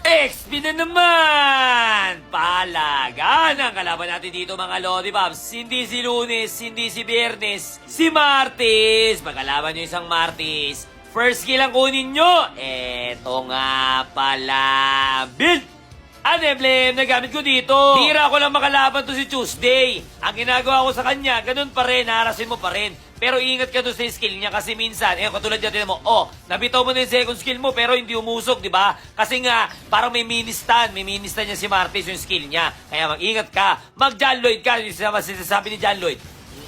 XP na naman! Palagan ang kalaban natin dito mga Lollipops. Hindi si Lunes, hindi si Biyernes, si Martes. Pagkalaban nyo isang Martes, first kill ang kunin nyo. Eto nga pala. Build! Ang emblem na gamit ko dito. Tira ko lang makalaban to si Tuesday. Ang ginagawa ko sa kanya, ganun pa rin, harasin mo pa rin. Pero ingat ka doon sa skill niya kasi minsan, katulad dyan mo, nabitaw mo na yung second skill mo pero hindi umusok, di ba? Kasi nga, parang may mini-stun niya si Martis yung skill niya. Kaya mag-ingat ka, mag-John Lloyd ka, yung sinasabi ni John Lloyd.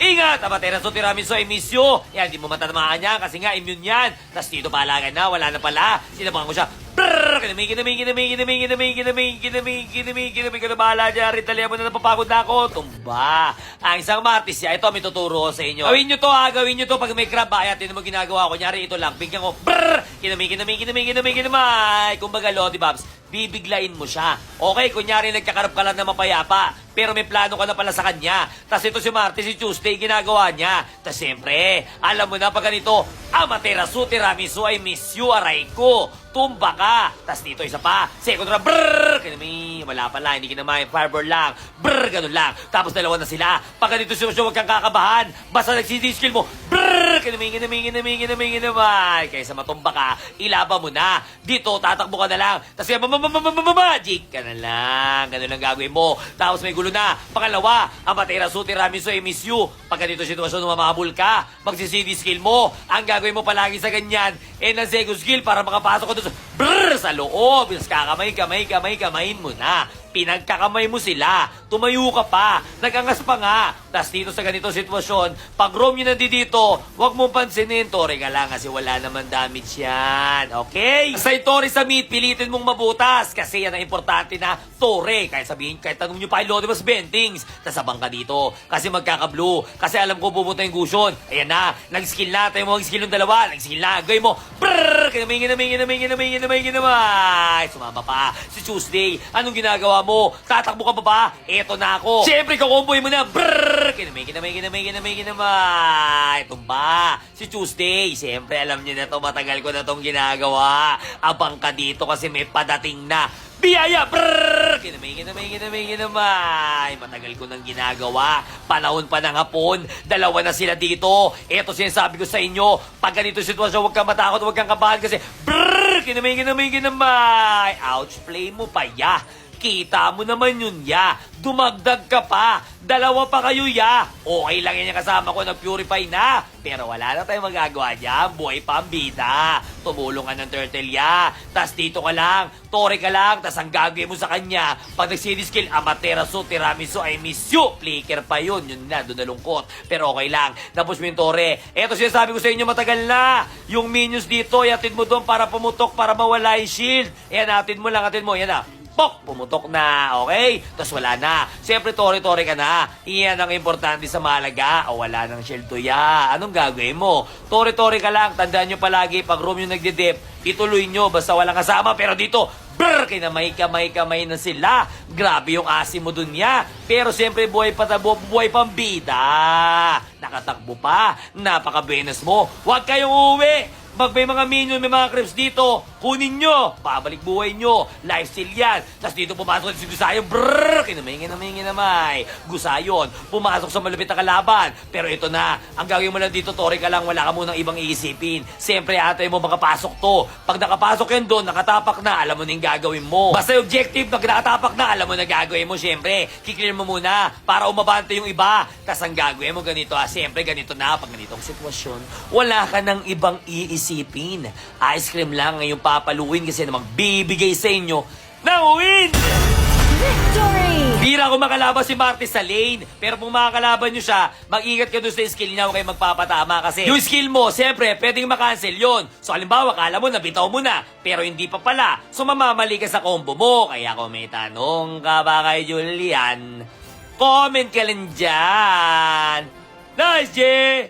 Ingat! Amaterasu tiramisu ay miss you. Yan, di mo matatamaan yan kasi nga immune yan. Tapos dito palagan na, wala na pala. Sinabangan ko siya. Brrrr! Kinamig ka na bahala dyan. Ritalian mo na napapagod na ako. Tumba. Ang isang Martis siya. Ito, may tuturo ko sa inyo. Gawin nyo to ha, gawin nyo to. Pag may crab, ayat, yun mo ginagawa ko. Nyari ito lang. Bigyan ko. Brrrr! Kinamig. Kumbaga, Lollipops, bibiglain mo siya. Okay, kunyari nagkakarap ka lang na mapayapa, pero may plano ka na pala sa kanya. Tapos ito si Martes, si Tuesday, ginagawa niya. Tapos siyempre, alam mo na pag ganito, amaterasu tiramisu ay miss you, aray ko. Tumba ka. Tapos dito isa pa, second round, brrrr, kinami, wala pala, hindi kinamay, fireball lang, brrrr, ganun lang. Tapos dalawa na sila. Pag ganito siya, huwag kang kakabahan. Basta nagsidiskill mo, brrrr, kinami. Kaysa matumba ka, ilaban mo na. Dito, tatakbo ka na lang. Tapos magic ka na lang. Ganun lang gagawin mo. Tapos may gulo na. Pangalawa, amaterasu tiramisu ay miss you. Pag ganito sitwasyon, mamahabol ka. Magsi-CD skill mo. Ang gagawin mo palagi sa ganyan, ng second skill para makapasok ka doon sa brrrr sa loob. Kamayin mo na. Pinagkakamay mo sila. Tumayo ka pa. Nagangas pa nga. Tapos dito sa ganito sitwasyon, pag roam nyo nandito, huwag mong pansinin. Tore ka lang kasi wala naman damage yan. Okay? Sa Tore sa mid, pilitin mong mabutas. Kasi yan ang importante na Tore. Kahit sabihin, kahit tanong nyo pa kay Lollipops Bentings. Tapos abang ka dito. Kasi magkaka-blue. Kasi alam ko pupunta yung Gusion. Ayan na. Nag-skill na. Tayo mo mag-skill ng dalawa. Nag-skill na. Gawin mo. Brrrr! Kinamay. Sumama pa. Si Tuesday. Anong ginagawa mo? Tatakbo ka pa ba? Eto na ako. Siyempre, kukumpuin mo na. Brrrr! Kinamay. Tumba. Si Tuesday. Siyempre, alam niyo na to. Matagal ko na tong ginagawa. Abang ka dito kasi may padating na biyaya! Brrrr! Kinamay. Matagal ko nang ginagawa. Panahon pa ng hapon. Dalawa na sila dito. Eto sinasabi ko sa inyo. Pag ganito sitwasyon, huwag kang matakot, huwag kang kabahan kasi brrrr! Kinamay. Ouch, play mo pa, ya. Kita mo naman yun, ya. Dumagdag ka pa. Dalawa pa kayo, ya. Okay lang yan yung kasama ko, nag-purify na. Pero wala na tayong magagawa dyan. Buhay pa ang bida. Tumulong ka ng turtle, ya. Tas dito ka lang. Tore ka lang. Tas ang gagawin mo sa kanya, pag nag-CD skill, amaterasu tiramisu ay miss you. Flicker pa yun. Yun na, doon nalungkot. Pero okay lang. Tapos mo yung Tore. Eto sinasabi ko sa inyo, matagal na. Yung minions dito, yatid mo doon para pumutok, para mawala yung shield. Ayan, atid mo lang, atid mo. Yan na. Pok! Pumutok na, okay? Tapos wala na. Siyempre, Tore ka na. Iyan ang importante sa Malaga. O wala ng shield to, ya. Anong gagawin mo? Tore ka lang. Tandaan nyo palagi, pag room yung nagde-dip, ituloy nyo, basta walang kasama. Pero dito, brrr! Kamay na sila. Grabe yung asim mo dun, ya. Pero siyempre, buhay pang bida. Nakatakbo pa. Napaka-benes mo. Huwag kayong uwi. Pag may mga minion, may mga creeps dito, kunin nyo, pabalik buhay nyo, lifesteal yan. Tapos dito pumasok si Gusayon, brrrr, kinamay. Gusayon, pumasok sa malupit na kalaban. Pero ito na, ang gagawin mo lang dito, Tore ka lang, wala ka munang ibang iisipin. Siyempre, atay mo makapasok to. Pag nakapasok yan doon, nakatapak na, alam mo na yung gagawin mo. Basta yung objective, pag nakatapak na, alam mo na gagawin mo, siyempre. Kiklear mo muna, para umabante yung iba. Tapos ang gagawin mo ganito, siyempre ganito na, pag ganitong sitwasyon, wala ka ng ibang iisipin. Ice cream lang ngayong papaluin kasi na magbibigay sa inyo ng win! Victory! Bira ko makalaban si Martes sa lane. Pero kung makakalaban nyo siya, mag-ingat ka doon sa skill niya, huwag kayo magpapatama kasi yung skill mo, siyempre, pwedeng makancel yon. So, halimbawa, kala mo, nabitaw mo na, pero hindi pa pala. So, mamamali ka sa combo mo. Kaya kung may tanong ka ba kay Julian, comment ka lang dyan. Nice, Jay!